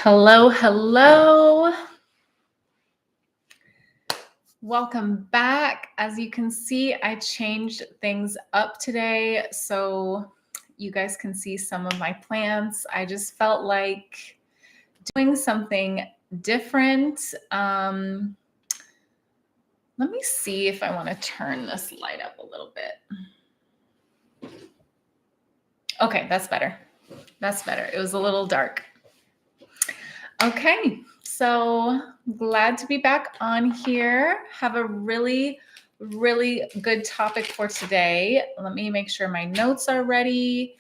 Hello, hello. Welcome back. As you can see, I changed things up today so you guys can see some of my plants. I just felt like doing something different. Let me see if I want to turn this light up a little bit. Okay, that's better. That's better. It was a little dark. Okay, so glad to be back on here. Have a really good topic for today. Let me make sure my notes are ready.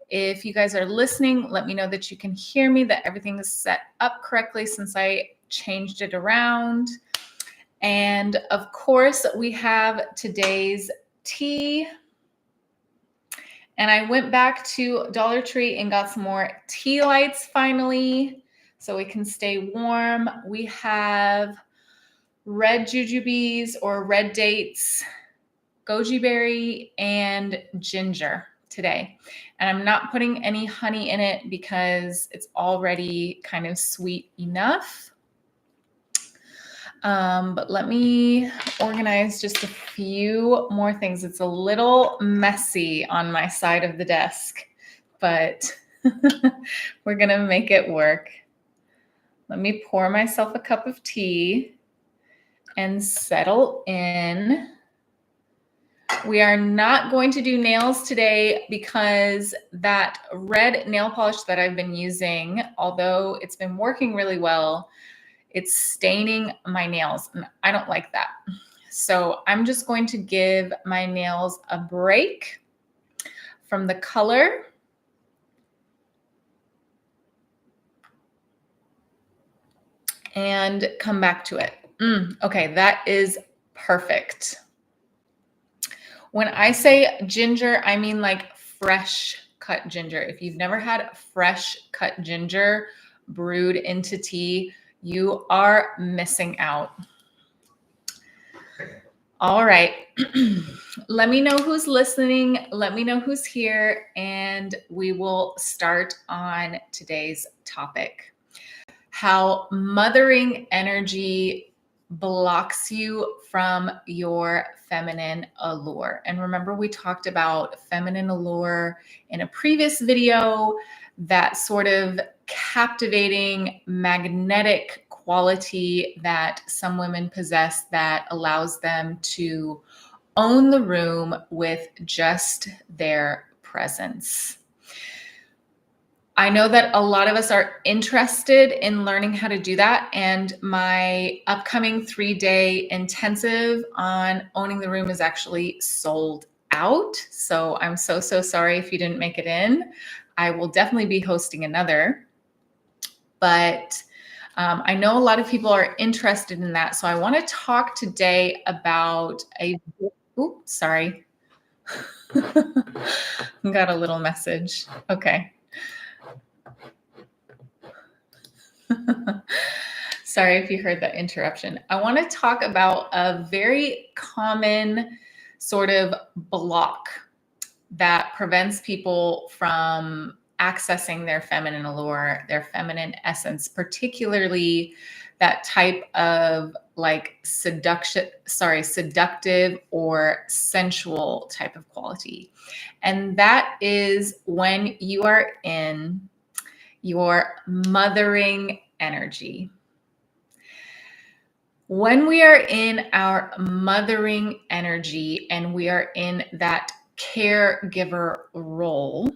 If you guys are listening, let me know that you can hear me, that everything is set up correctly since I changed it around. And of course, we have today's tea. And I went back to Dollar Tree and got some more tea lights finally, so we can stay warm. We have red jujubes or red dates, goji berry, and ginger today. And I'm not putting any honey in it because it's already kind of sweet enough. But let me organize just a few more things. It's a little messy on my side of the desk, but we're going to make it work. Let me pour myself a cup of tea and settle in. We are not going to do nails today because that red nail polish that I've been using, although it's been working really well, it's staining my nails, and I don't like that. So I'm just going to give my nails a break from the color. And come back to it. Okay, that is perfect. When I say ginger, I mean like fresh cut ginger. If you've never had fresh cut ginger brewed into tea, you are missing out. All right. Let me know who's listening. Let me know who's here, and we will start on today's topic. How mothering energy blocks you from your feminine allure. And remember, we talked about feminine allure in a previous video, that sort of captivating, magnetic quality that some women possess that allows them to own the room with just their presence. I know that a lot of us are interested in learning how to do that, and my upcoming 3-day intensive on owning the room is actually sold out. So I'm so sorry if you didn't make it in. I will definitely be hosting another, but I know a lot of people are interested in that. So I want to talk today about sorry. Got a little message. Okay. Sorry if you heard that interruption. I want to talk about a very common sort of block that prevents people from accessing their feminine allure, their feminine essence, particularly that type of like seductive or sensual type of quality. And that is when you are in your mothering energy. When we are in our mothering energy and we are in that caregiver role,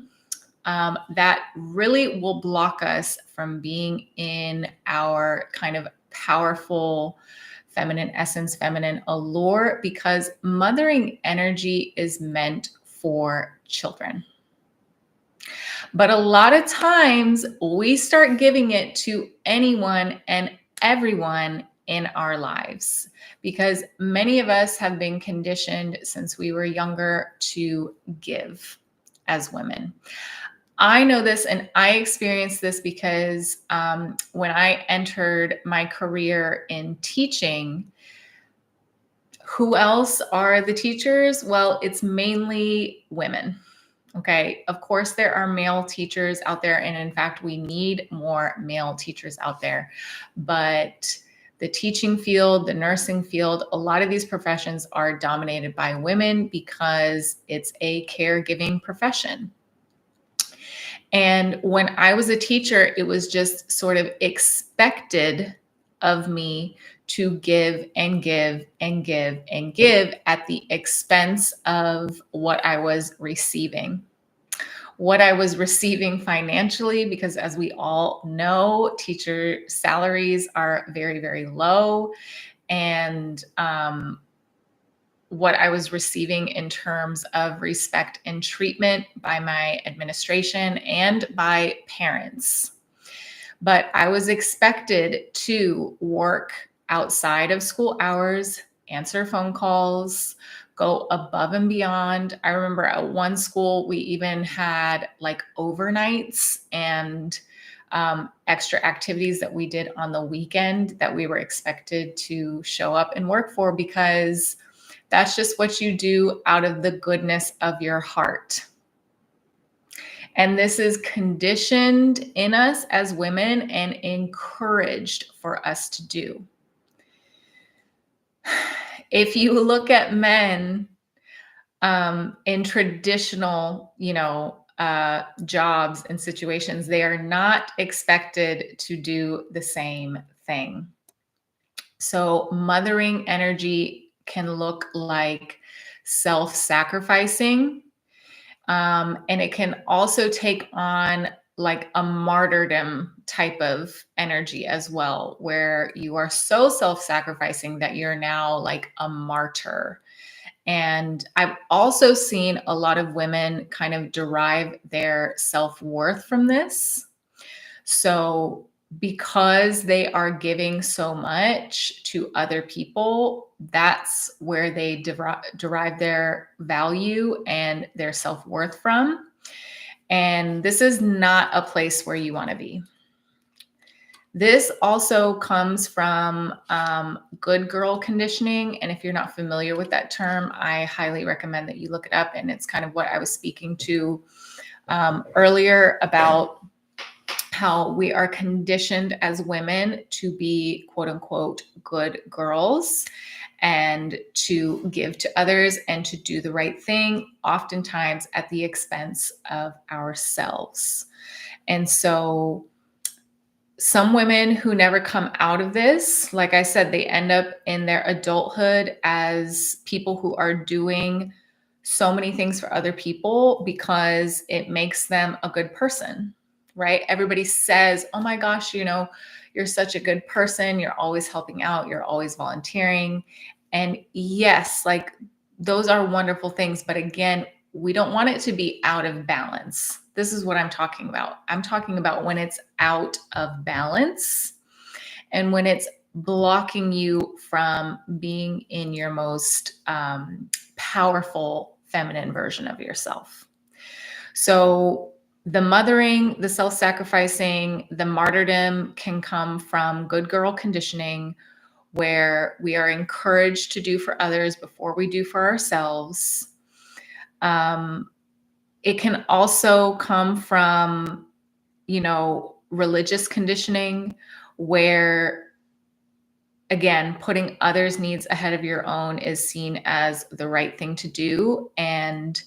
that really will block us from being in our kind of powerful feminine essence, feminine allure, because mothering energy is meant for children. But a lot of times we start giving it to anyone and everyone in our lives, because many of us have been conditioned since we were younger to give as women. I know this, and I experienced this because when I entered my career in teaching, who else are the teachers? Well, it's mainly women. Okay. Of course, there are male teachers out there. And in fact, we need more male teachers out there. But the teaching field, the nursing field, a lot of these professions are dominated by women because it's a caregiving profession. And when I was a teacher, it was just sort of expected of me to give and give and give and give at the expense of what I was receiving. What I was receiving financially, because as we all know, teacher salaries are very, very low. And what I was receiving in terms of respect and treatment by my administration and by parents. But I was expected to work outside of school hours, answer phone calls, go above and beyond. I remember at one school, we even had like overnights and extra activities that we did on the weekend that we were expected to show up and work for, because that's just what you do out of the goodness of your heart. And this is conditioned in us as women and encouraged for us to do. If you look at men in traditional, jobs and situations, they are not expected to do the same thing. So mothering energy can look like self-sacrificing. And it can also take on like a martyrdom type of energy as well, where you are so self-sacrificing that you're now like a martyr. And I've also seen a lot of women kind of derive their self-worth from this. So because they are giving so much to other people, that's where they derive their value and their self-worth from. And this is not a place where you want to be. This also comes from good girl conditioning. And if you're not familiar with that term, I highly recommend that you look it up. And it's kind of what I was speaking to earlier about how we are conditioned as women to be quote unquote good girls and to give to others and to do the right thing, oftentimes at the expense of ourselves. And so some women who never come out of this, like I said, they end up in their adulthood as people who are doing so many things for other people because it makes them a good person, right? Everybody says, oh my gosh, you're such a good person. You're always helping out. You're always volunteering. And yes, like those are wonderful things. But again, we don't want it to be out of balance. This is what I'm talking about. I'm talking about when it's out of balance and when it's blocking you from being in your most powerful feminine version of yourself. So the mothering, the self-sacrificing, the martyrdom can come from good girl conditioning, where we are encouraged to do for others before we do for ourselves. It can also come from, religious conditioning, where again, putting others' needs ahead of your own is seen as the right thing to do, and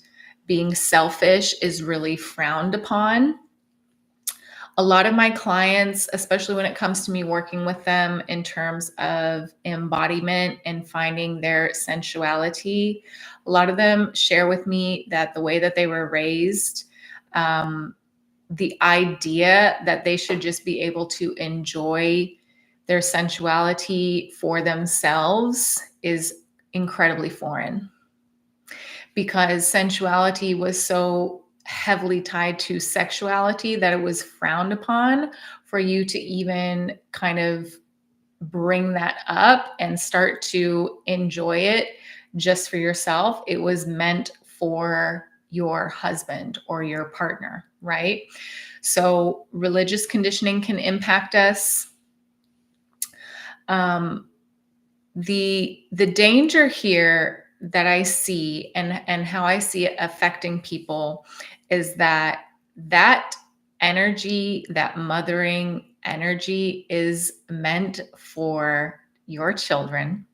being selfish is really frowned upon. A lot of my clients, especially when it comes to me working with them in terms of embodiment and finding their sensuality, a lot of them share with me that the way that they were raised, the idea that they should just be able to enjoy their sensuality for themselves is incredibly foreign, because sensuality was so heavily tied to sexuality that it was frowned upon for you to even kind of bring that up and start to enjoy it just for yourself. It was meant for your husband or your partner, right? So religious conditioning can impact us. The danger here that I see and how I see it affecting people is that energy, that mothering energy is meant for your children.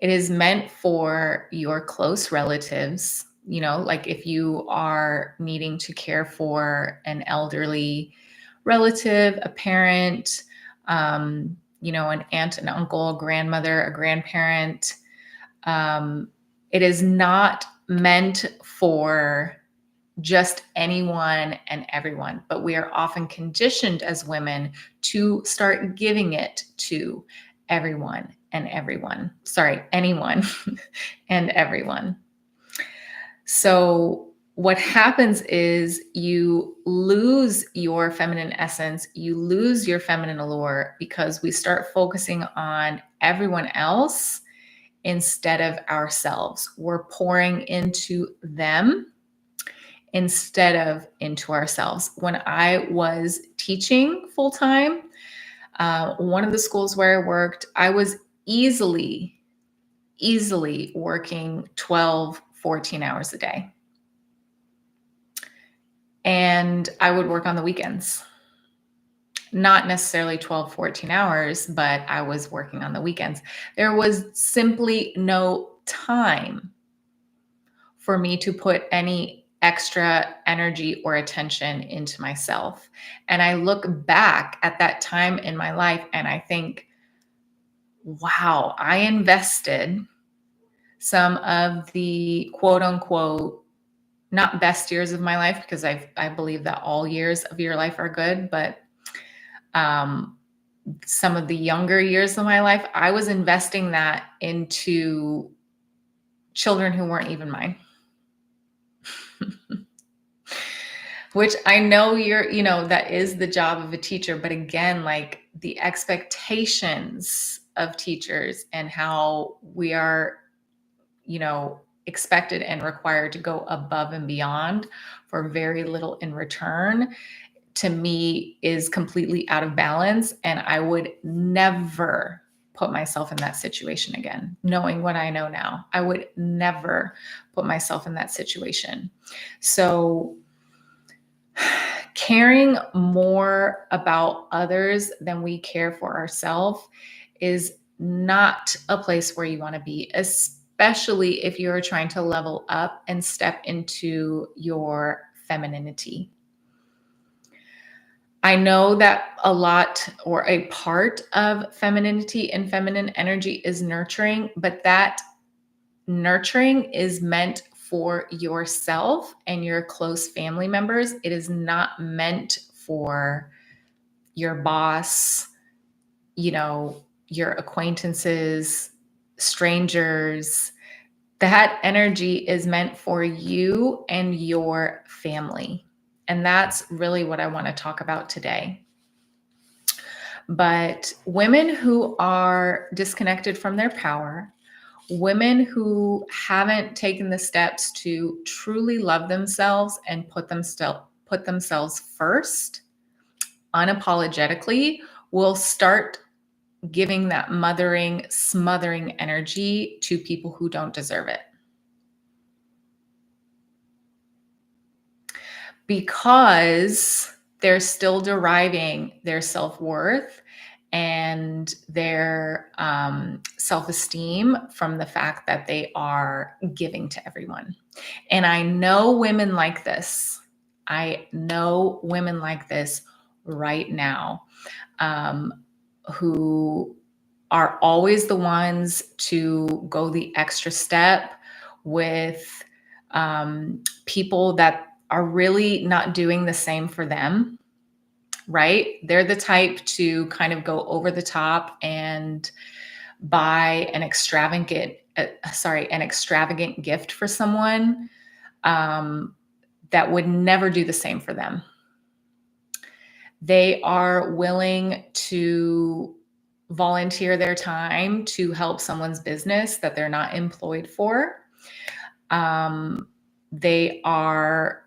It is meant for your close relatives. Like if you are needing to care for an elderly relative, a parent, an aunt, an uncle, a grandmother, a grandparent. It is not meant for just anyone and everyone, but we are often conditioned as women to start giving it to everyone and everyone. Sorry, anyone and everyone. So what happens is you lose your feminine essence, you lose your feminine allure because we start focusing on everyone else instead of ourselves. We're pouring into them instead of into ourselves. When I was teaching full time, one of the schools where I worked, I was easily working 12, 14 hours a day. And I would work on the weekends. Not necessarily 12, 14 hours, but I was working on the weekends. There was simply no time for me to put any extra energy or attention into myself. And I look back at that time in my life and I think, wow, I invested some of the quote unquote, not best years of my life, because I believe that all years of your life are good, but some of the younger years of my life, I was investing that into children who weren't even mine. Which I know that is the job of a teacher. But again, like the expectations of teachers and how we are, expected and required to go above and beyond for very little in return, to me is completely out of balance. And I would never put myself in that situation again. Knowing what I know now, I would never put myself in that situation. So caring more about others than we care for ourselves is not a place where you want to be, especially if you're trying to level up and step into your femininity. I know that a lot or a part of femininity and feminine energy is nurturing, but that nurturing is meant for yourself and your close family members. It is not meant for your boss, your acquaintances, strangers. That energy is meant for you and your family. And that's really what I want to talk about today. But women who are disconnected from their power, women who haven't taken the steps to truly love themselves and put themselves first unapologetically, will start giving that mothering, smothering energy to people who don't deserve it. Because they're still deriving their self-worth and their self-esteem from the fact that they are giving to everyone. And I know women like this. I know women like this right now, who are always the ones to go the extra step with people that are really not doing the same for them, right? They're the type to kind of go over the top and buy an extravagant gift for someone that would never do the same for them. They are willing to volunteer their time to help someone's business that they're not employed for. They are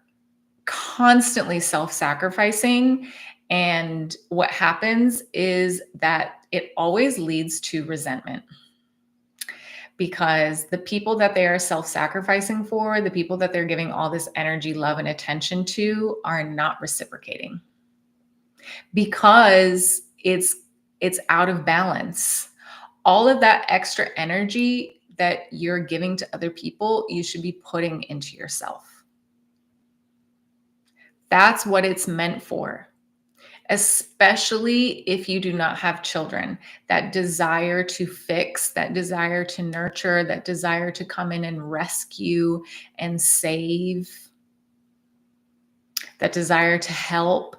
constantly self-sacrificing. And what happens is that it always leads to resentment, because the people that they are self-sacrificing for, the people that they're giving all this energy, love, and attention to are not reciprocating because it's out of balance. All of that extra energy that you're giving to other people, you should be putting into yourself. That's what it's meant for. Especially if you do not have children, that desire to fix, that desire to nurture, that desire to come in and rescue and save, that desire to help,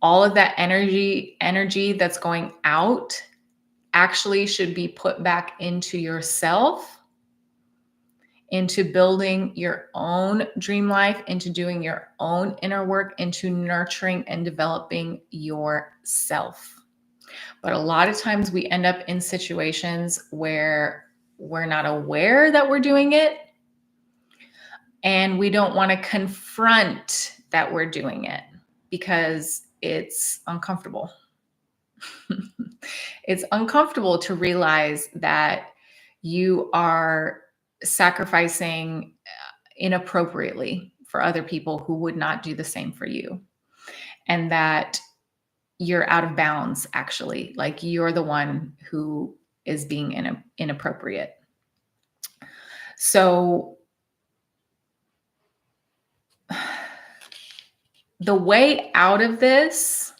all of that energy that's going out actually should be put back into yourself, into building your own dream life, into doing your own inner work, into nurturing and developing yourself. But a lot of times we end up in situations where we're not aware that we're doing it, and we don't want to confront that we're doing it because it's uncomfortable. It's uncomfortable to realize that you are sacrificing inappropriately for other people who would not do the same for you, and that you're out of bounds, actually. Like, you're the one who is being inappropriate. So the way out of this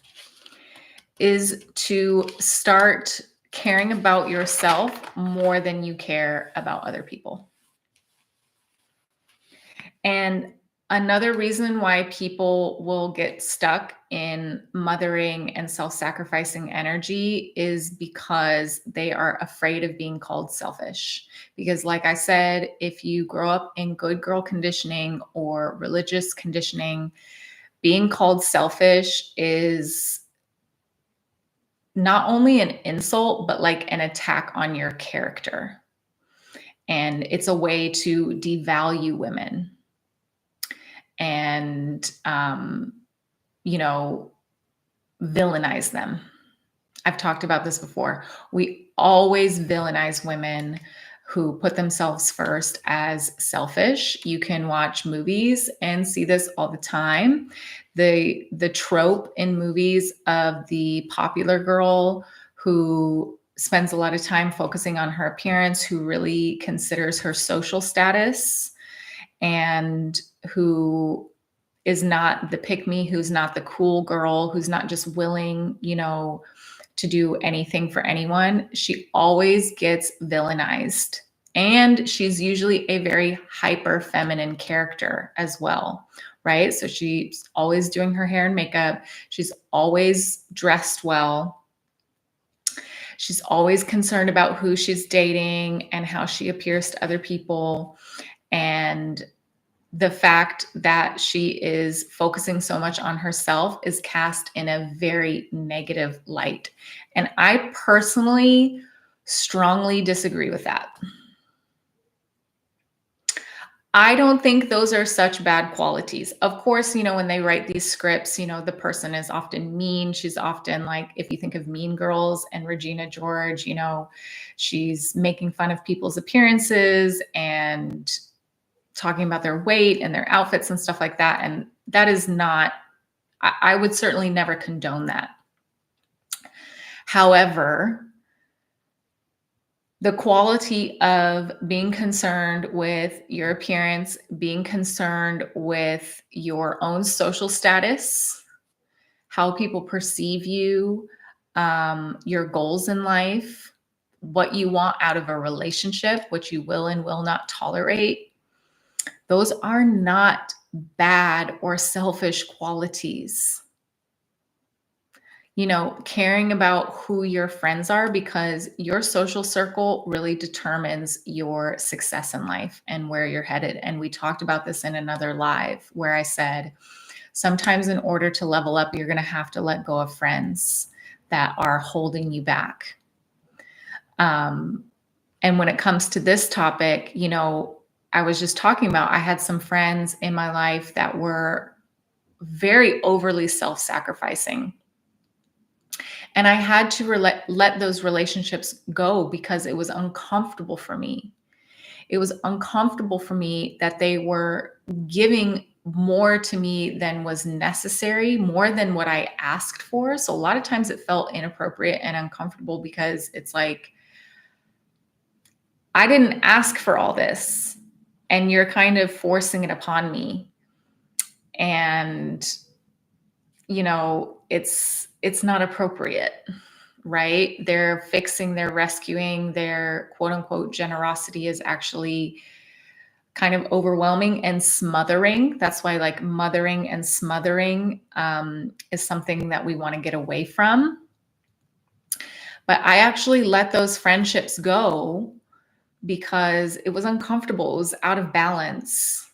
is to start caring about yourself more than you care about other people. And another reason why people will get stuck in mothering and self-sacrificing energy is because they are afraid of being called selfish. Because, like I said, if you grow up in good girl conditioning or religious conditioning, being called selfish is not only an insult, but like an attack on your character. And it's a way to devalue women and, villainize them. I've talked about this before. We always villainize women who put themselves first as selfish. You can watch movies and see this all the time. The trope in movies of the popular girl who spends a lot of time focusing on her appearance, who really considers her social status, and who is not the pick me, who's not the cool girl, who's not just willing, to do anything for anyone. She always gets villainized. And she's usually a very hyper feminine character as well, right? So she's always doing her hair and makeup. She's always dressed well. She's always concerned about who she's dating and how she appears to other people. And the fact that she is focusing so much on herself is cast in a very negative light. And I personally strongly disagree with that. I don't think those are such bad qualities. Of course, when they write these scripts, the person is often mean. She's often like, if you think of Mean Girls and Regina George, she's making fun of people's appearances and talking about their weight and their outfits and stuff like that. And that is not, I would certainly never condone that. However, the quality of being concerned with your appearance, being concerned with your own social status, how people perceive you, your goals in life, what you want out of a relationship, what you will and will not tolerate, those are not bad or selfish qualities. Caring about who your friends are, because your social circle really determines your success in life and where you're headed. And we talked about this in another live where I said, sometimes in order to level up, you're going to have to let go of friends that are holding you back. And when it comes to this topic, I was just talking about, I had some friends in my life that were very overly self-sacrificing. And I had to let those relationships go because it was uncomfortable for me. It was uncomfortable for me that they were giving more to me than was necessary, more than what I asked for. So a lot of times it felt inappropriate and uncomfortable because it's like, I didn't ask for all this, and you're kind of forcing it upon me. And it's not appropriate, right? They're fixing, they're rescuing, their quote unquote generosity is actually kind of overwhelming and smothering. That's why, like, mothering and smothering is something that we want to get away from. But I actually let those friendships go because it was uncomfortable. It was out of balance.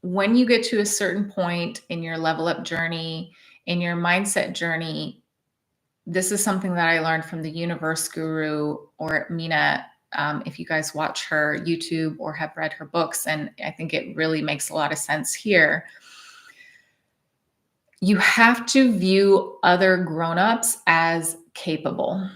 When you get to a certain point in your level up journey, in your mindset journey, this is something that I learned from the universe guru, or Mina. If you guys watch her YouTube or have read her books, and I think it really makes a lot of sense here. You have to view other grown-ups as capable.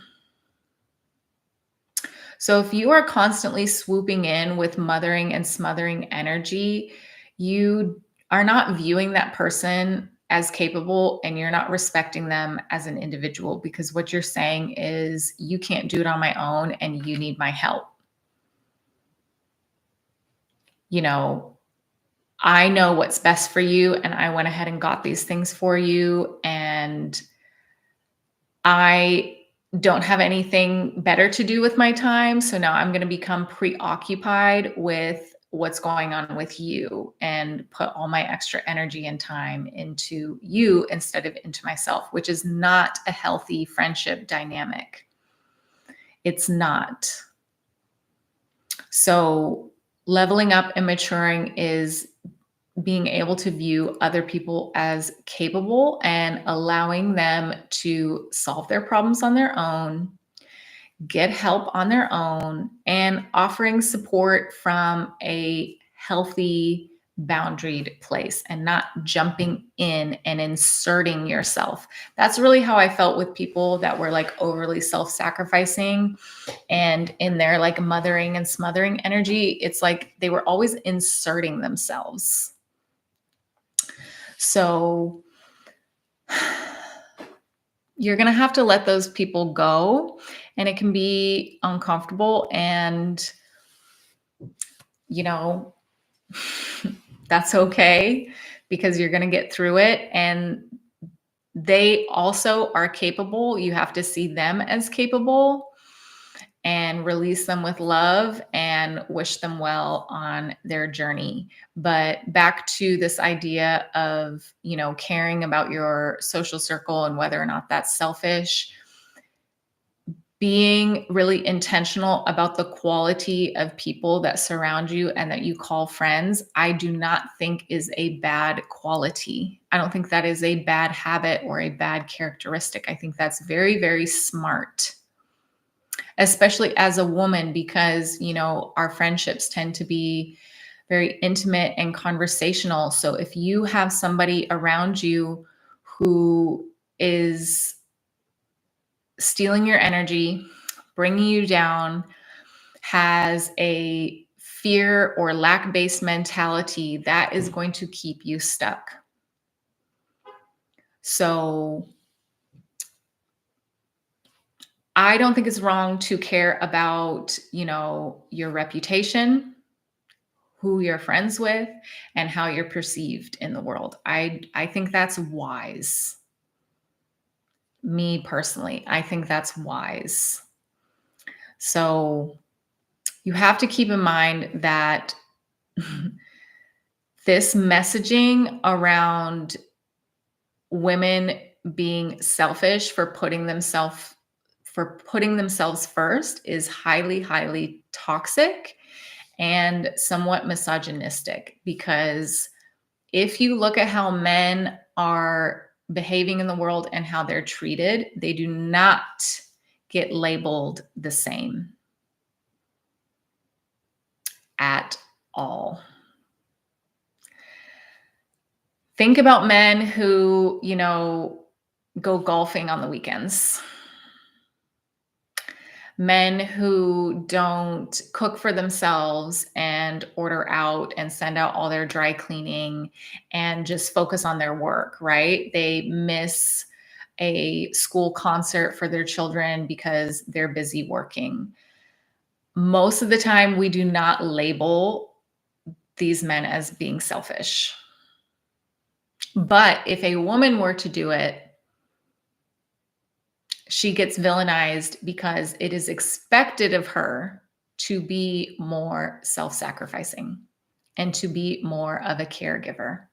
So if you are constantly swooping in with mothering and smothering energy, you are not viewing that person as capable, and you're not respecting them as an individual, because what you're saying is, you can't do it on my own and you need my help. I know what's best for you, and I went ahead and got these things for you, and I don't have anything better to do with my time. So now I'm going to become preoccupied with what's going on with you and put all my extra energy and time into you instead of into myself, which is not a healthy friendship dynamic. It's not. So leveling up and maturing is being able to view other people as capable and allowing them to solve their problems on their own, get help on their own, and offering support from a healthy, boundaried place, and not jumping in and inserting yourself. That's really how I felt with people that were like overly self-sacrificing and in their like mothering and smothering energy. It's like they were always inserting themselves. So you're going to have to let those people go, and it can be uncomfortable, and that's okay, because you're going to get through it, and they also are capable. You have to see them as capable and release them with love and wish them well on their journey. But back to this idea of, caring about your social circle and whether or not that's selfish, being really intentional about the quality of people that surround you and that you call friends, I do not think is a bad quality. I don't think that is a bad habit or a bad characteristic. I think that's very, very smart, especially as a woman, because, our friendships tend to be very intimate and conversational. So if you have somebody around you who is stealing your energy, bringing you down, has a fear or lack-based mentality, that is going to keep you stuck. So I don't think it's wrong to care about, your reputation, who you're friends with, and how you're perceived in the world. I think that's wise. Me personally, I think that's wise. So you have to keep in mind that this messaging around women being selfish for putting themselves first is highly, highly toxic and somewhat misogynistic, because if you look at how men are behaving in the world and how they're treated, they do not get labeled the same at all. Think about men who, go golfing on the weekends. Men who don't cook for themselves and order out and send out all their dry cleaning and just focus on their work, right? They miss a school concert for their children because they're busy working. Most of the time, we do not label these men as being selfish. But if a woman were to do it, she gets villainized because it is expected of her to be more self-sacrificing and to be more of a caregiver.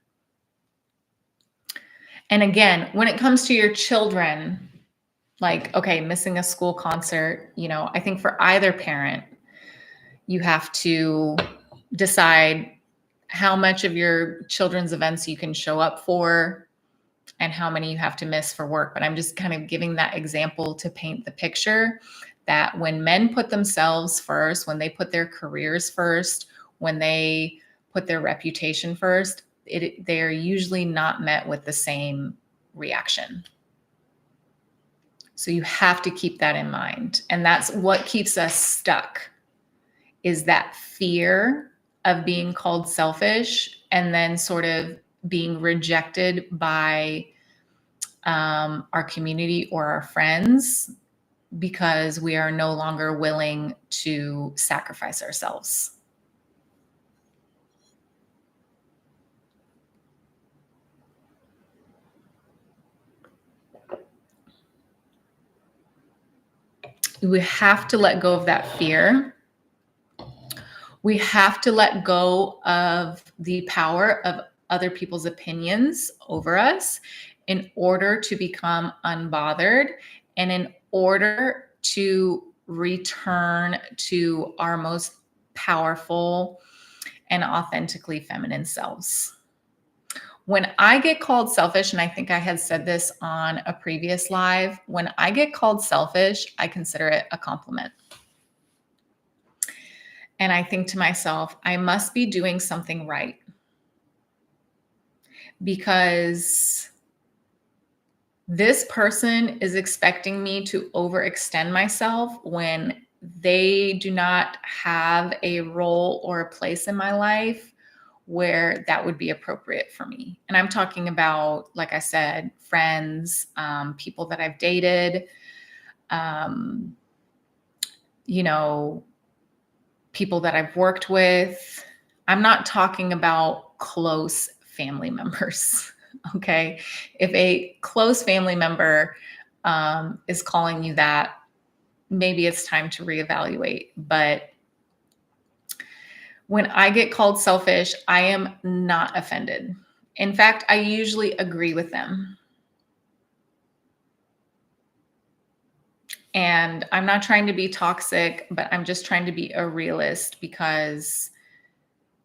And again, when it comes to your children, like, okay, missing a school concert, I think for either parent, you have to decide how much of your children's events you can show up for and how many you have to miss for work. But I'm just kind of giving that example to paint the picture that when men put themselves first, when they put their careers first, when they put their reputation first, they are usually not met with the same reaction. So you have to keep that in mind. And that's what keeps us stuck, is that fear of being called selfish and then sort of being rejected by our community or our friends because we are no longer willing to sacrifice ourselves. We have to let go of that fear. We have to let go of the power of other people's opinions over us in order to become unbothered and in order to return to our most powerful and authentically feminine selves. When I get called selfish, and I think I had said this on a previous live, when I get called selfish, I consider it a compliment. And I think to myself, I must be doing something right. Because this person is expecting me to overextend myself when they do not have a role or a place in my life where that would be appropriate for me. And I'm talking about, like I said, friends, people that I've dated, people that I've worked with. I'm not talking about close family members. Okay. If a close family member is calling you that, maybe it's time to reevaluate. But when I get called selfish, I am not offended. In fact, I usually agree with them. And I'm not trying to be toxic, but I'm just trying to be a realist, because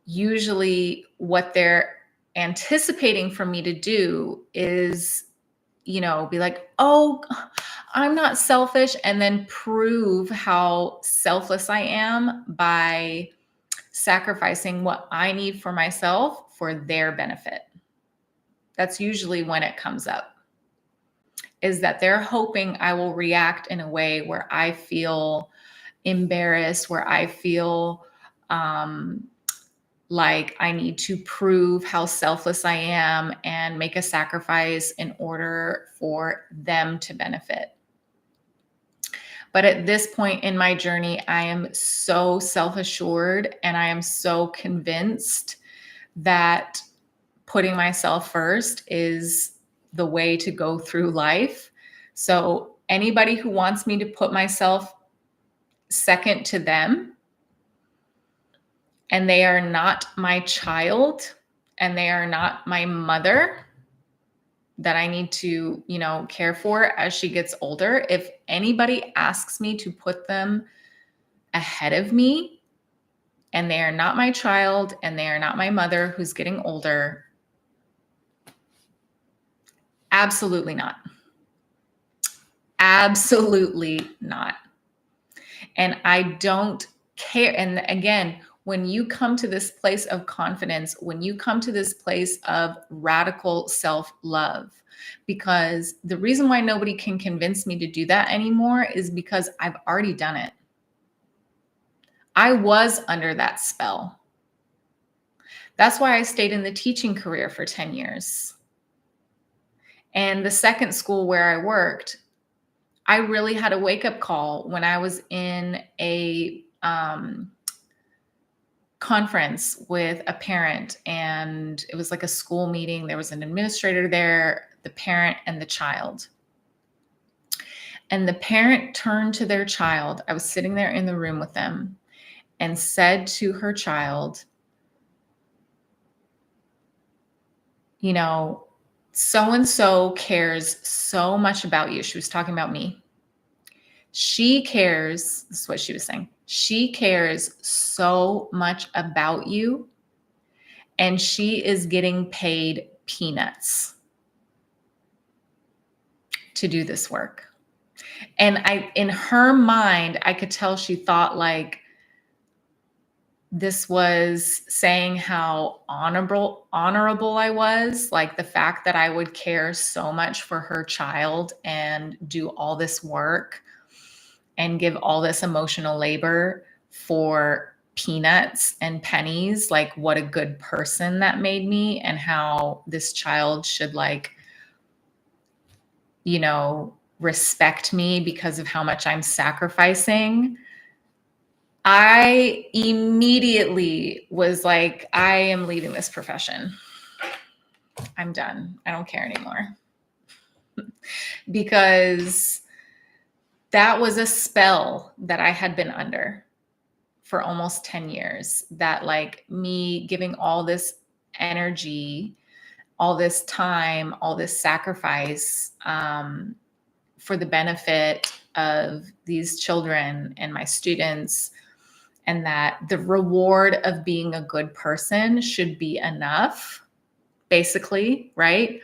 usually what they're anticipating for me to do is, be like, oh, I'm not selfish, and then prove how selfless I am by sacrificing what I need for myself for their benefit. That's usually when it comes up, is that they're hoping I will react in a way where I feel embarrassed, where I feel like I need to prove how selfless I am and make a sacrifice in order for them to benefit. But at this point in my journey, I am so self-assured and I am so convinced that putting myself first is the way to go through life. So anybody who wants me to put myself second to them, and they are not my child and they are not my mother that I need to, care for as she gets older, if anybody asks me to put them ahead of me and they are not my child and they are not my mother who's getting older, absolutely not. Absolutely not. And I don't care. And again, when you come to this place of confidence, when you come to this place of radical self-love. Because the reason why nobody can convince me to do that anymore is because I've already done it. I was under that spell. That's why I stayed in the teaching career for 10 years. And the second school where I worked, I really had a wake-up call when I was in a conference with a parent, and it was like a school meeting. There was an administrator there, the parent, and the child. And the parent turned to their child. I was sitting there in the room with them and said to her child, you know, so-and-so cares so much about you. She was talking about me. She cares, this is what she was saying. She cares so much about you, and she is getting paid peanuts to do this work. And in her mind, I could tell she thought like this was saying how honorable I was, like the fact that I would care so much for her child and do all this work and give all this emotional labor for peanuts and pennies, like what a good person that made me, and how this child should respect me because of how much I'm sacrificing. I immediately was like, I am leaving this profession. I'm done. I don't care anymore. Because that was a spell that I had been under for almost 10 years, that like me giving all this energy, all this time, all this sacrifice for the benefit of these children and my students, and that the reward of being a good person should be enough, basically, right?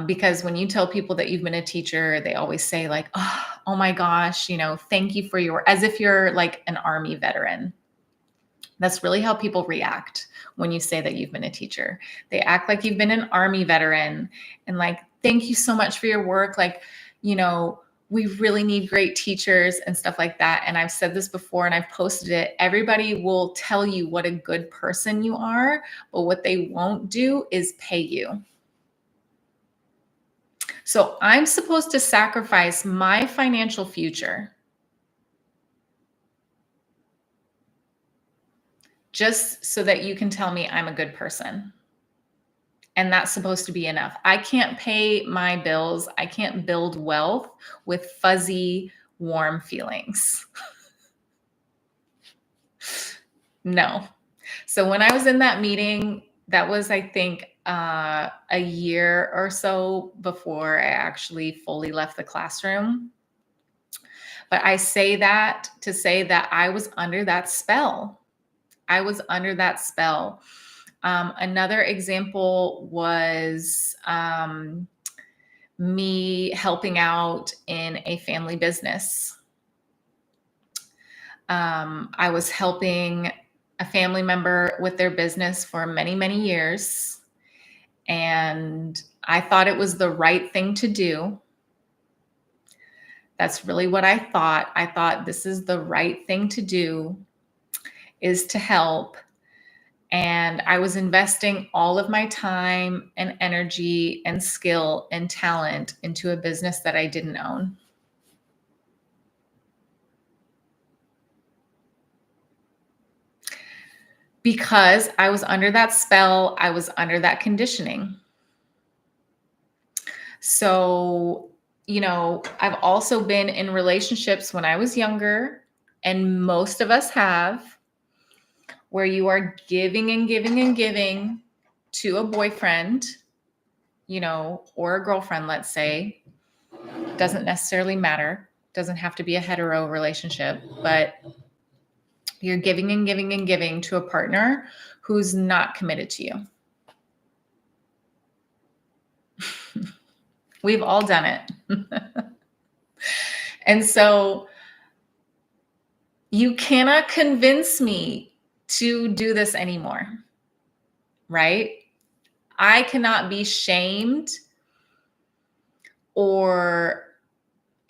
Because when you tell people that you've been a teacher, they always say like, oh my gosh, thank you for as if you're like an Army veteran. That's really how people react when you say that you've been a teacher. They act like you've been an Army veteran and like, thank you so much for your work. Like, we really need great teachers and stuff like that. And I've said this before and I've posted it. Everybody will tell you what a good person you are, but what they won't do is pay you. So I'm supposed to sacrifice my financial future just so that you can tell me I'm a good person. And that's supposed to be enough. I can't pay my bills. I can't build wealth with fuzzy, warm feelings. No. So when I was in that meeting, that was, I think, a year or so before I actually fully left the classroom. But I say that to say that I was under that spell. I was under that spell. Another example was me helping out in a family business. I was helping a family member with their business for many, many years. And I thought it was the right thing to do. That's really what I thought. I thought this is the right thing to do, is to help. And I was investing all of my time and energy and skill and talent into a business that I didn't own. Because I was under that spell, I was under that conditioning. So, I've also been in relationships when I was younger, and most of us have, where you are giving and giving and giving to a boyfriend, or a girlfriend, let's say. Doesn't necessarily matter. Doesn't have to be a hetero relationship, but you're giving and giving and giving to a partner who's not committed to you. We've all done it. And so you cannot convince me to do this anymore, right? I cannot be shamed or,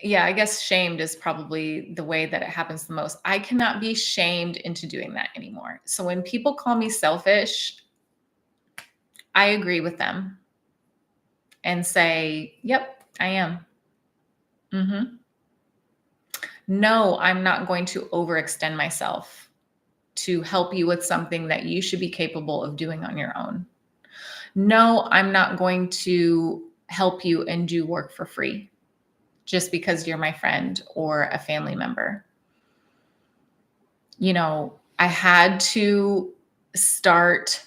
yeah, I guess shamed is probably the way that it happens the most. I cannot be shamed into doing that anymore. So when people call me selfish, I agree with them and say, yep, I am. No, I'm not going to overextend myself to help you with something that you should be capable of doing on your own. No, I'm not going to help you and do work for free just because you're my friend or a family member. I had to start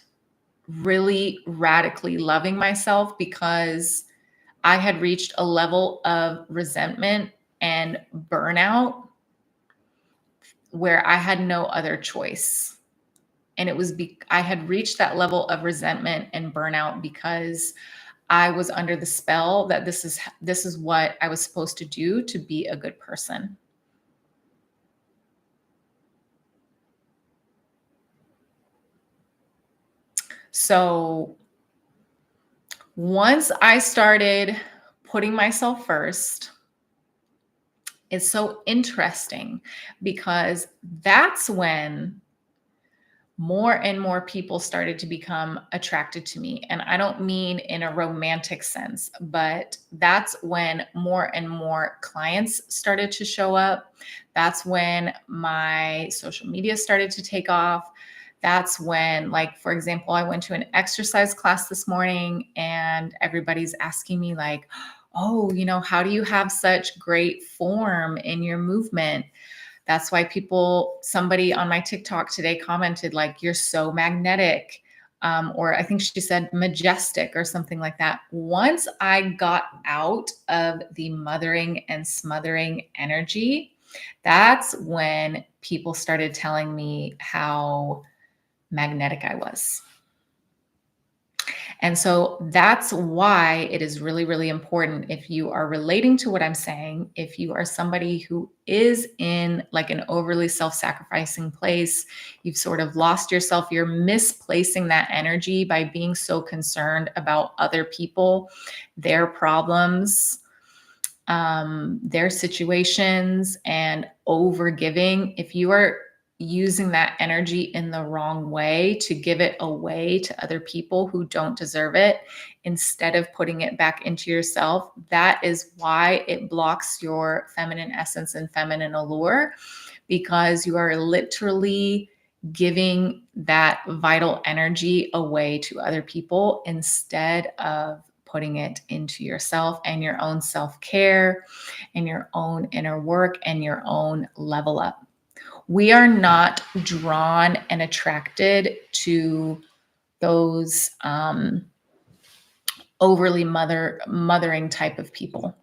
really radically loving myself because I had reached a level of resentment and burnout where I had no other choice. And I had reached that level of resentment and burnout because I was under the spell that this is what I was supposed to do to be a good person. So once I started putting myself first, it's so interesting because that's when more and more people started to become attracted to me. And I don't mean in a romantic sense, but that's when more and more clients started to show up. That's when my social media started to take off. That's when, like, for example, I went to an exercise class this morning and everybody's asking me, like, oh, how do you have such great form in your movement? That's why somebody on my TikTok today commented, like, you're so magnetic. Or I think she said majestic or something like that. Once I got out of the mothering and smothering energy, that's when people started telling me how magnetic I was. And so that's why it is really, really important, if you are relating to what I'm saying, if you are somebody who is in like an overly self-sacrificing place, you've sort of lost yourself, you're misplacing that energy by being so concerned about other people, their problems, their situations, and over giving. If you are using that energy in the wrong way to give it away to other people who don't deserve it, instead of putting it back into yourself, that is why it blocks your feminine essence and feminine allure, because you are literally giving that vital energy away to other people instead of putting it into yourself and your own self-care and your own inner work and your own level up. We are not drawn and attracted to those overly mothering type of people.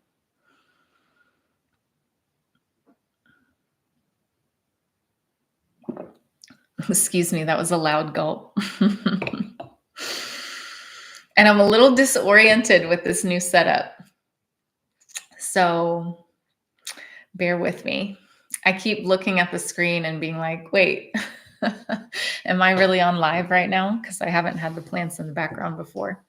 Excuse me, that was a loud gulp. And I'm a little disoriented with this new setup. So bear with me. I keep looking at the screen and being like, wait, am I really on live right now? Because I haven't had the plants in the background before.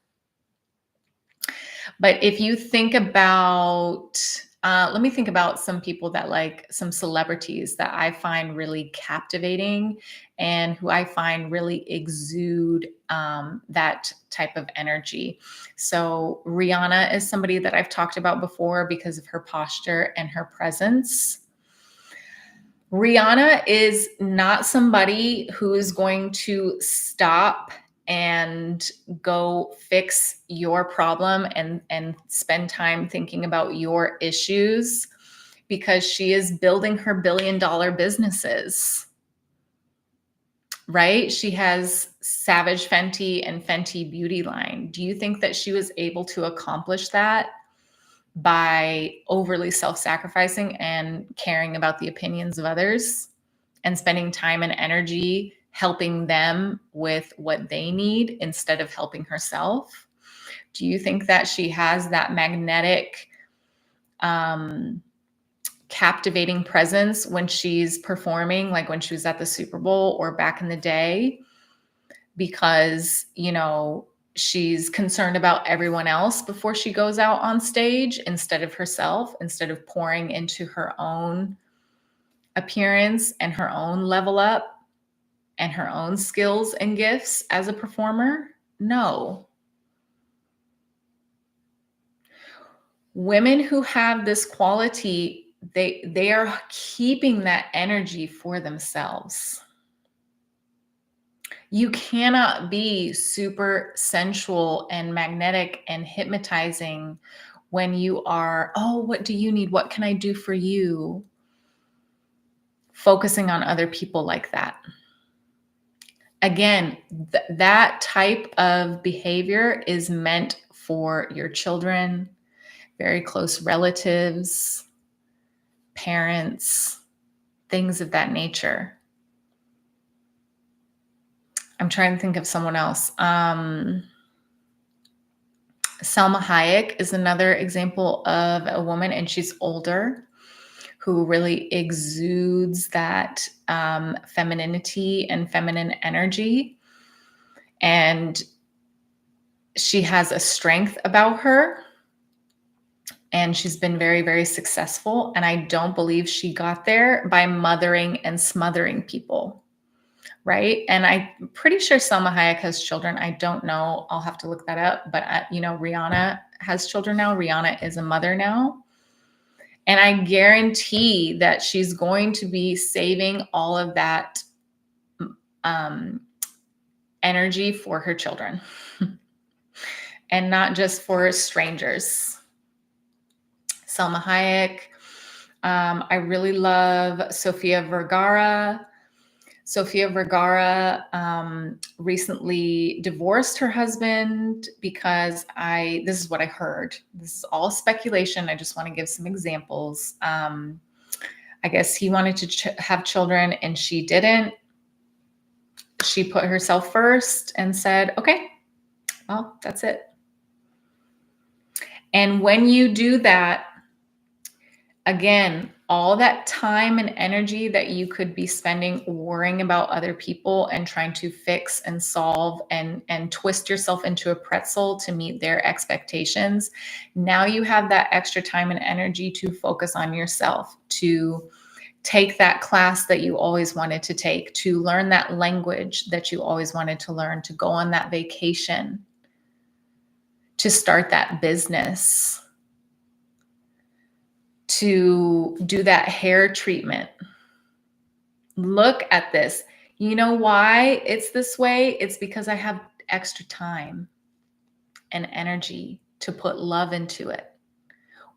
But if you think about, let me think about some people that, like, some celebrities that I find really captivating and who I find really exude that type of energy. So Rihanna is somebody that I've talked about before because of her posture and her presence. Rihanna is not somebody who is going to stop and go fix your problem and spend time thinking about your issues, because she is building her billion-dollar businesses, right? She has Savage Fenty and Fenty Beauty line. Do you think that she was able to accomplish that by overly self-sacrificing and caring about the opinions of others and spending time and energy helping them with what they need instead of helping herself? Do you think that she has that magnetic captivating presence when she's performing, like when she was at the Super Bowl or back in the day, because, she's concerned about everyone else before she goes out on stage instead of herself, instead of pouring into her own appearance and her own level up and her own skills and gifts as a performer. No. Women who have this quality, they are keeping that energy for themselves. You cannot be super sensual and magnetic and hypnotizing when you are, oh, what do you need? What can I do for you? Focusing on other people like that. Again, that type of behavior is meant for your children, very close relatives, parents, things of that nature. I'm trying to think of someone else. Selma Hayek is another example of a woman, and she's older, who really exudes that femininity and feminine energy. And she has a strength about her. And she's been very, very successful. And I don't believe she got there by mothering and smothering people. Right. And I'm pretty sure Selma Hayek has children. I don't know. I'll have to look that up. But, Rihanna has children now. Rihanna is a mother now. And I guarantee that she's going to be saving all of that energy for her children and not just for strangers. Selma Hayek. I really love Sofia Vergara. Sofia Vergara recently divorced her husband because this is what I heard. This is all speculation. I just want to give some examples. I guess he wanted to have children and she didn't. She put herself first and said, okay, well, that's it. And when you do that, again, all that time and energy that you could be spending worrying about other people and trying to fix and solve and twist yourself into a pretzel to meet their expectations. Now you have that extra time and energy to focus on yourself, to take that class that you always wanted to take, to learn that language that you always wanted to learn, to go on that vacation, to start that business, to do that hair treatment. Look at this. You know why it's this way? It's because I have extra time and energy to put love into it.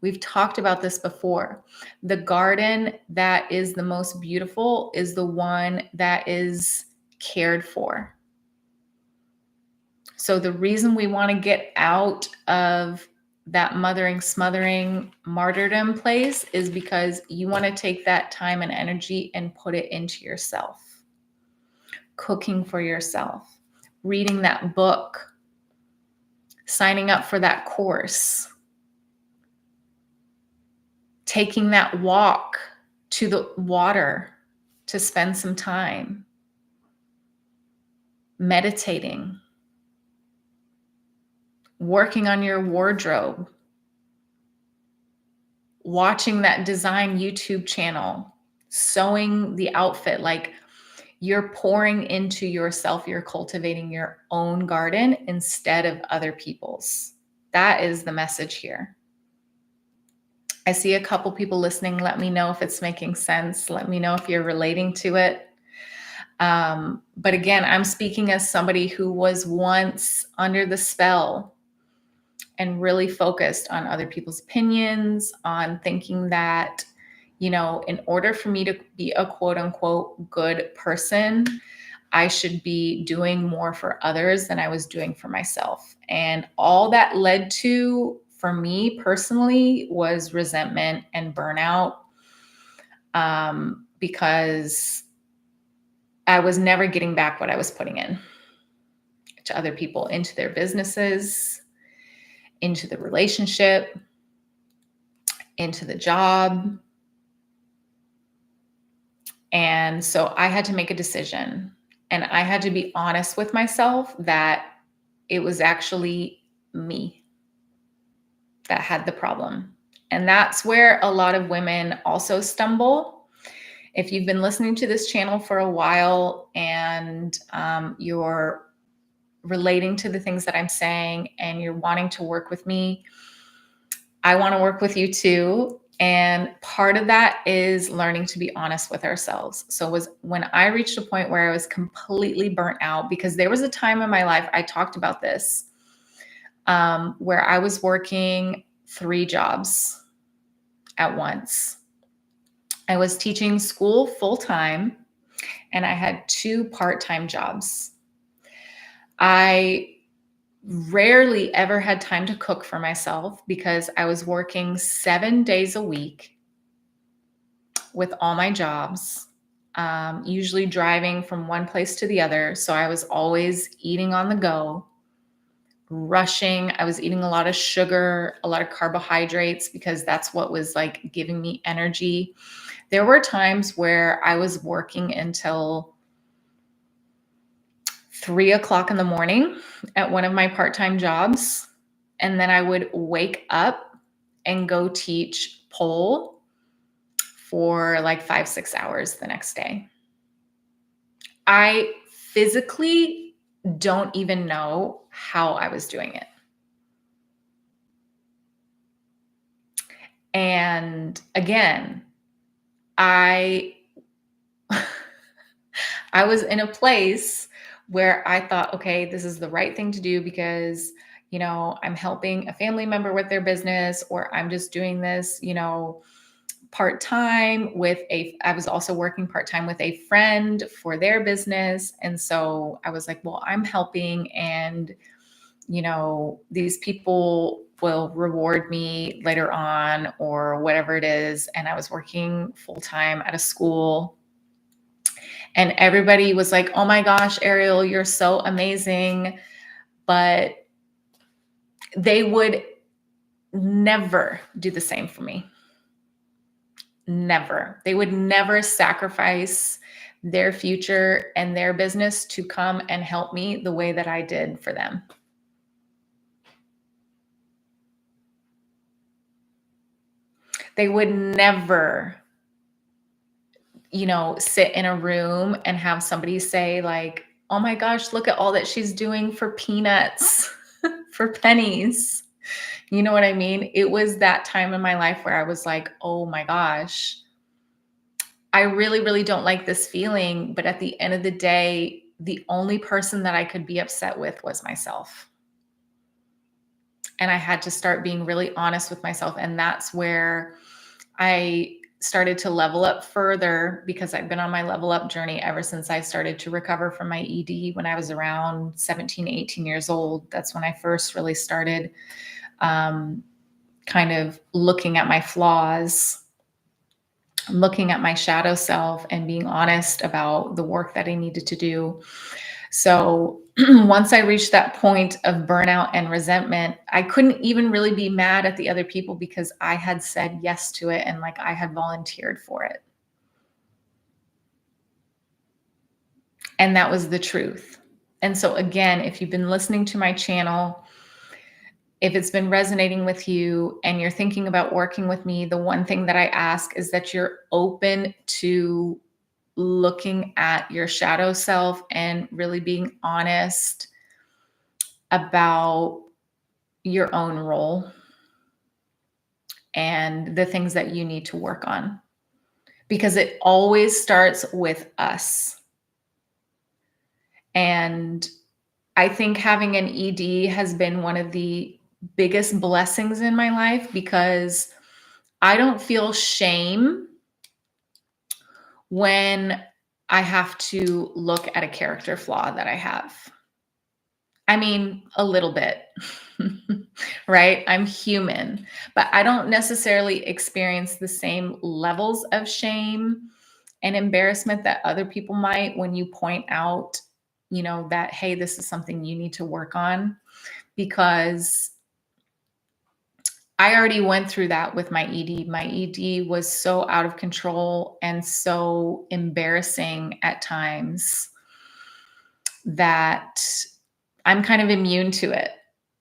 We've talked about this before. The garden that is the most beautiful is the one that is cared for. So the reason we want to get out of that mothering, smothering, martyrdom place is because you want to take that time and energy and put it into yourself. Cooking for yourself, reading that book, signing up for that course, taking that walk to the water to spend some time, meditating, working on your wardrobe, watching that design YouTube channel, sewing the outfit. Like, you're pouring into yourself. You're cultivating your own garden instead of other people's. That is the message here. I see a couple people listening. Let me know if it's making sense. Let me know if you're relating to it. But again, I'm speaking as somebody who was once under the spell and really focused on other people's opinions, on thinking that, in order for me to be a quote unquote good person, I should be doing more for others than I was doing for myself. And all that led to, for me personally, was resentment and burnout, because I was never getting back what I was putting in to other people, into their businesses, into the relationship, into the job. And so I had to make a decision, and I had to be honest with myself that it was actually me that had the problem. And that's where a lot of women also stumble. If you've been listening to this channel for a while and you're relating to the things that I'm saying and you're wanting to work with me, I want to work with you too. And part of that is learning to be honest with ourselves. So it was when I reached a point where I was completely burnt out, because there was a time in my life, I talked about this, where I was working 3 jobs at once. I was teaching school full time and I had 2 part-time jobs. I rarely ever had time to cook for myself because I was working 7 days a week with all my jobs, usually driving from one place to the other. So I was always eating on the go, rushing. I was eating a lot of sugar, a lot of carbohydrates, because that's what was like giving me energy. There were times where I was working until 3 o'clock in the morning at one of my part-time jobs. And then I would wake up and go teach pole for like 5-6 hours the next day. I physically don't even know how I was doing it. And again, I I was in a place where I thought, okay, this is the right thing to do because, I'm helping a family member with their business, or I'm just doing this, part-time I was also working part-time with a friend for their business. And so I was like, well, I'm helping, and, these people will reward me later on or whatever it is. And I was working full-time at a school. And everybody was like, oh my gosh, Ariel, you're so amazing. But they would never do the same for me. Never. They would never sacrifice their future and their business to come and help me the way that I did for them. They would never, sit in a room and have somebody say like, oh my gosh, look at all that she's doing for peanuts, for pennies. You know what I mean? It was that time in my life where I was like, oh my gosh, I really, really don't like this feeling. But at the end of the day, the only person that I could be upset with was myself. And I had to start being really honest with myself. And that's where I started to level up further, because I've been on my level up journey ever since I started to recover from my ED when I was around 17, 18 years old. That's when I first really started kind of looking at my flaws, looking at my shadow self, and being honest about the work that I needed to do. So once I reached that point of burnout and resentment, I couldn't even really be mad at the other people because I had said yes to it and like I had volunteered for it. And that was the truth. And so again, if you've been listening to my channel, if it's been resonating with you and you're thinking about working with me, the one thing that I ask is that you're open to looking at your shadow self and really being honest about your own role and the things that you need to work on, because it always starts with us. And I think having an ED has been one of the biggest blessings in my life, because I don't feel shame when I have to look at a character flaw that I have. I mean, a little bit, right? I'm human, but I don't necessarily experience the same levels of shame and embarrassment that other people might when you point out, that, hey, this is something you need to work on. Because I already went through that with my ED. My ED was so out of control and so embarrassing at times that I'm kind of immune to it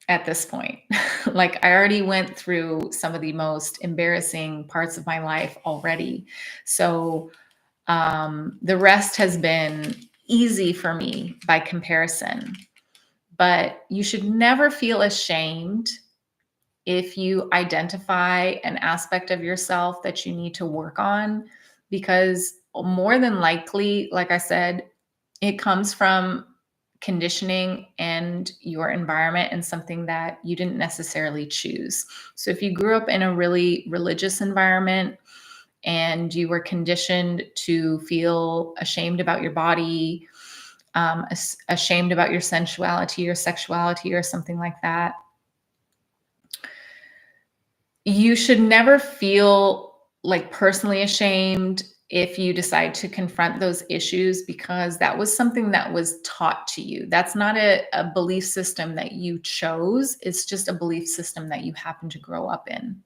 at this point. Like I already went through some of the most embarrassing parts of my life already. So the rest has been easy for me by comparison. But you should never feel ashamed if you identify an aspect of yourself that you need to work on, because more than likely, like I said, it comes from conditioning and your environment and something that you didn't necessarily choose. So if you grew up in a really religious environment and you were conditioned to feel ashamed about your body, ashamed about your sensuality or sexuality or something like that, you should never feel like personally ashamed if you decide to confront those issues, because that was something that was taught to you. That's not a belief system that you chose. It's just a belief system that you happen to grow up in.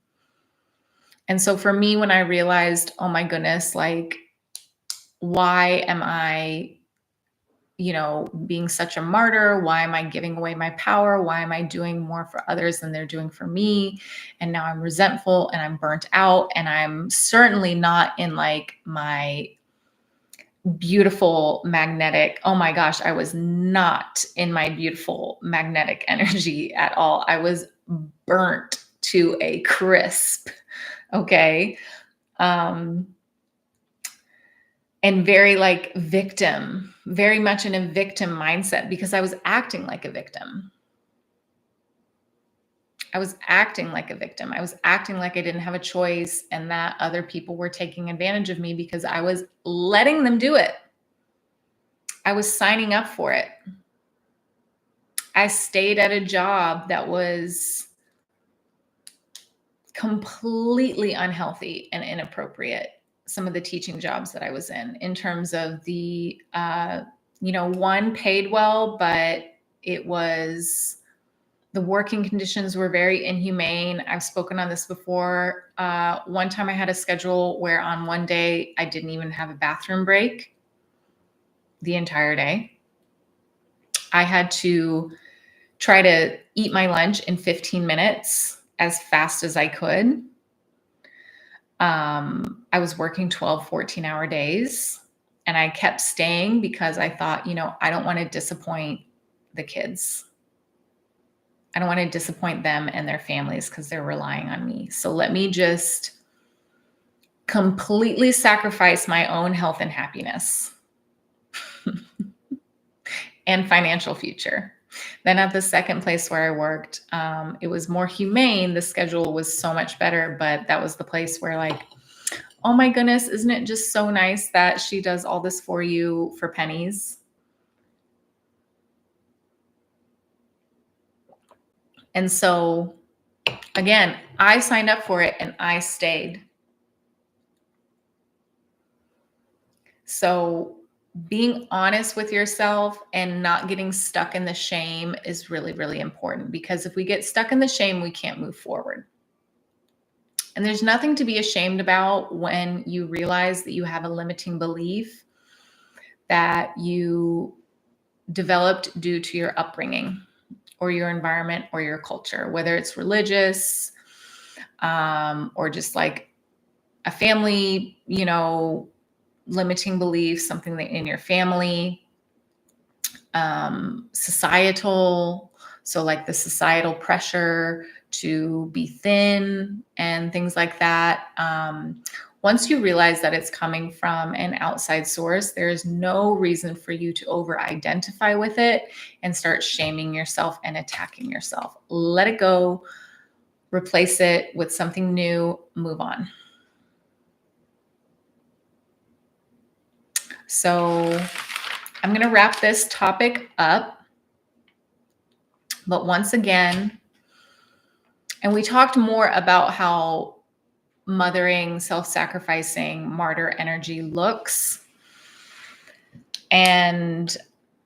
And so for me, when I realized, oh my goodness, like, why am I, being such a martyr? Why am I giving away my power? Why am I doing more for others than they're doing for me? And now I'm resentful and I'm burnt out. And I'm certainly not in like my beautiful magnetic. Oh my gosh, I was not in my beautiful magnetic energy at all. I was burnt to a crisp. Okay. Um, and very like victim, very much in a victim mindset, because I was acting like a victim. I was acting like a victim. I was acting like I didn't have a choice and that other people were taking advantage of me because I was letting them do it. I was signing up for it. I stayed at a job that was completely unhealthy and inappropriate. Some of the teaching jobs that I was in terms of the, one paid well, but it was, the working conditions were very inhumane. I've spoken on this before. One time I had a schedule where on one day I didn't even have a bathroom break the entire day. I had to try to eat my lunch in 15 minutes as fast as I could. I was working 12, 14-hour days, and I kept staying because I thought, I don't want to disappoint the kids. I don't want to disappoint them and their families because they're relying on me. So let me just completely sacrifice my own health and happiness and financial future. Then at the second place where I worked, it was more humane. The schedule was so much better, but that was the place where like, oh my goodness, isn't it just so nice that she does all this for you for pennies? And so again, I signed up for it and I stayed. So being honest with yourself and not getting stuck in the shame is really, really important, because if we get stuck in the shame, we can't move forward. And there's nothing to be ashamed about when you realize that you have a limiting belief that you developed due to your upbringing or your environment or your culture, whether it's religious, or just like a family, limiting belief, something that in your family, societal. So like the societal pressure to be thin and things like that. Once you realize that it's coming from an outside source, there is no reason for you to over-identify with it and start shaming yourself and attacking yourself. Let it go, replace it with something new, move on. So I'm going to wrap this topic up. But once again, and we talked more about how mothering, self-sacrificing, martyr energy looks. And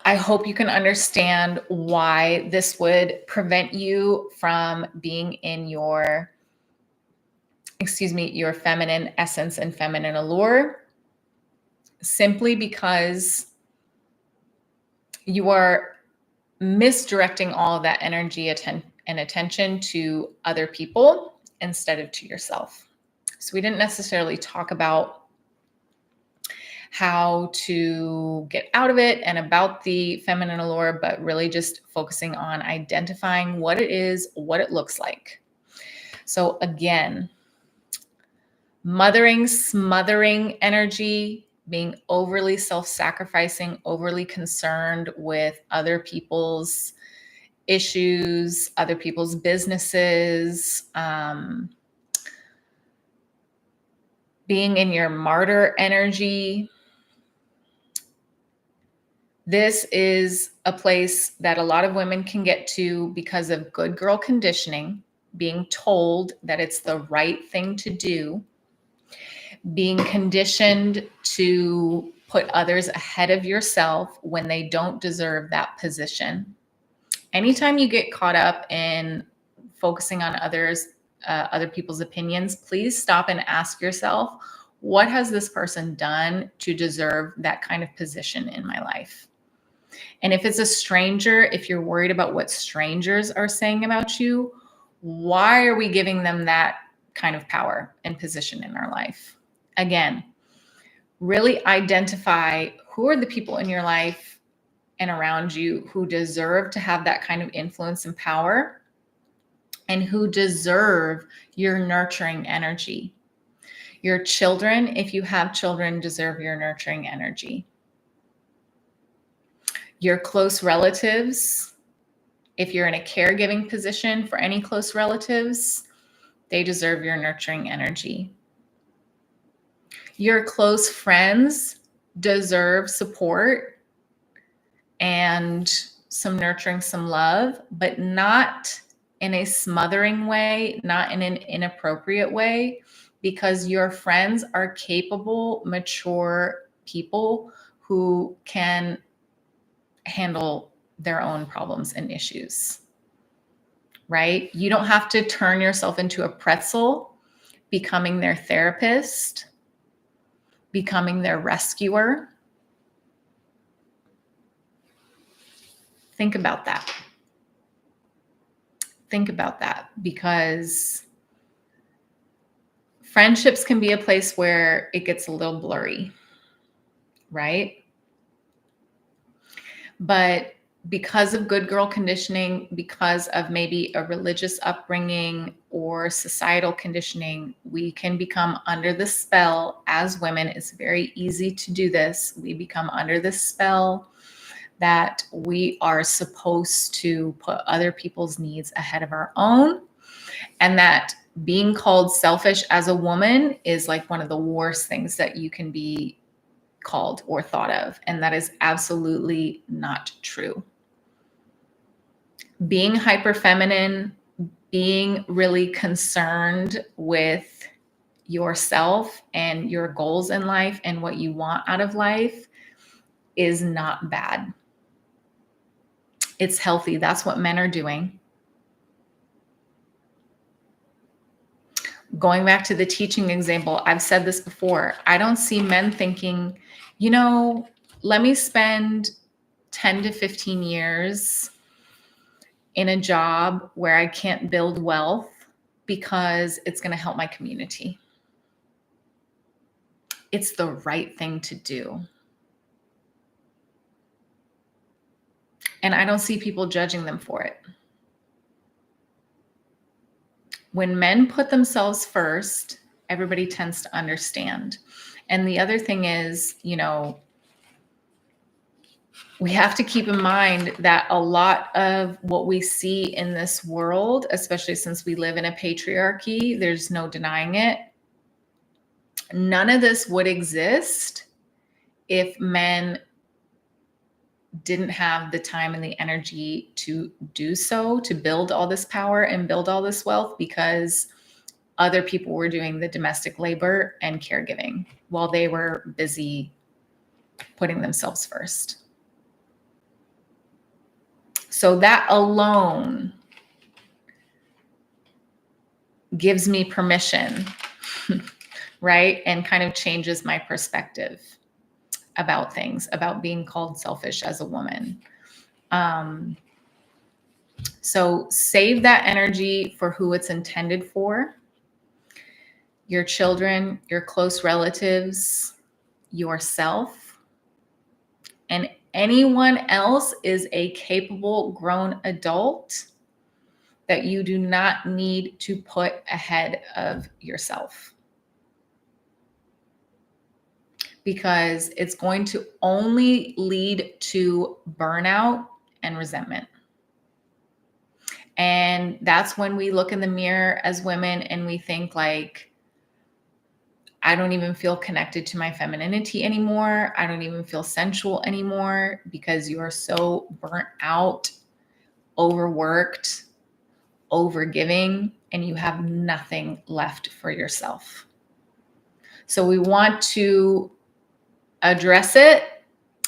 I hope you can understand why this would prevent you from being in your your feminine essence and feminine allure, simply because you are misdirecting all of that energy and attention to other people instead of to yourself. So we didn't necessarily talk about how to get out of it and about the feminine allure, but really just focusing on identifying what it is, what it looks like. So again, mothering, smothering energy, being overly self-sacrificing, overly concerned with other people's issues, other people's businesses, being in your martyr energy. This is a place that a lot of women can get to because of good girl conditioning, being told that it's the right thing to do, being conditioned to put others ahead of yourself when they don't deserve that position. Anytime you get caught up in focusing on other people's opinions, please stop and ask yourself, what has this person done to deserve that kind of position in my life? And if it's a stranger, if you're worried about what strangers are saying about you, why are we giving them that kind of power and position in our life? Again, really identify who are the people in your life and around you who deserve to have that kind of influence and power, and who deserve your nurturing energy. Your children, if you have children, deserve your nurturing energy. Your close relatives, if you're in a caregiving position for any close relatives, they deserve your nurturing energy. Your close friends deserve support and some nurturing, some love, but not in a smothering way, not in an inappropriate way, because your friends are capable, mature people who can handle their own problems and issues, right? You don't have to turn yourself into a pretzel, becoming their therapist, becoming their rescuer. Think about that. Think about that, because friendships can be a place where it gets a little blurry, right? But because of good girl conditioning, because of maybe a religious upbringing or societal conditioning, we can become under the spell as women. It's very easy to do this. We become under the spell that we are supposed to put other people's needs ahead of our own, and that being called selfish as a woman is like one of the worst things that you can be called or thought of. And that is absolutely not true. Being hyper feminine, being really concerned with yourself and your goals in life and what you want out of life is not bad. It's healthy. That's what men are doing. Going back to the teaching example, I've said this before. I don't see men thinking, let me spend 10 to 15 years in a job where I can't build wealth because it's going to help my community. It's the right thing to do. And I don't see people judging them for it. When men put themselves first, everybody tends to understand. And the other thing is, we have to keep in mind that a lot of what we see in this world, especially since we live in a patriarchy, there's no denying it. None of this would exist if men didn't have the time and the energy to do so, to build all this power and build all this wealth, because other people were doing the domestic labor and caregiving while they were busy putting themselves first. So that alone gives me permission right? And kind of changes my perspective about things, about being called selfish as a woman. So save that energy for who it's intended for: your children, your close relatives, yourself, and anyone else is a capable grown adult that you do not need to put ahead of yourself, because it's going to only lead to burnout and resentment. And that's when we look in the mirror as women and we think like, I don't even feel connected to my femininity anymore. I don't even feel sensual anymore, because you are so burnt out, overworked, overgiving, and you have nothing left for yourself. So we want to address it.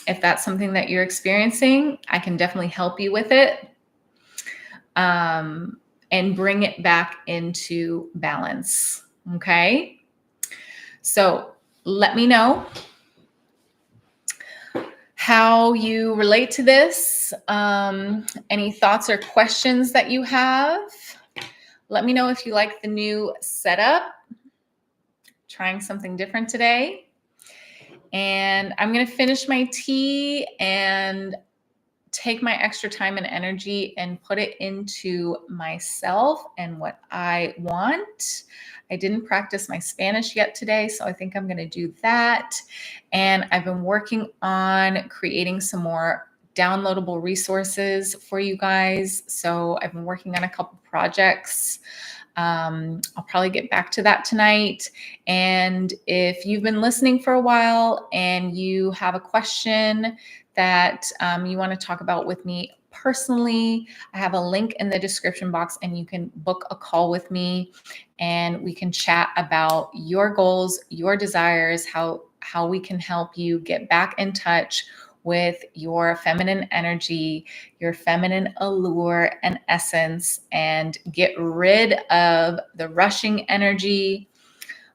If that's something that you're experiencing, I can definitely help you with it, and bring it back into balance. Okay. So let me know how you relate to this. Any thoughts or questions that you have. Let me know if you like the new setup. Trying something different today. And I'm going to finish my tea and take my extra time and energy and put it into myself and what I want. I didn't practice my Spanish yet today, so I think I'm going to do that. And I've been working on creating some more downloadable resources for you guys. So I've been working on a couple projects. I'll probably get back to that tonight. And if you've been listening for a while and you have a question that you want to talk about with me personally, I have a link in the description box and you can book a call with me and we can chat about your goals, your desires, how we can help you get back in touch with your feminine energy, your feminine allure and essence, and get rid of the rushing energy,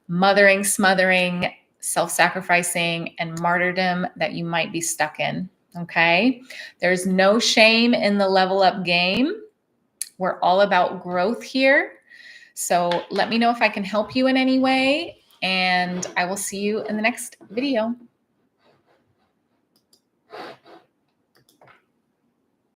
mothering, smothering, self-sacrificing, and martyrdom that you might be stuck in. Okay. There's no shame in the level up game. We're all about growth here. So let me know if I can help you in any way, and I will see you in the next video.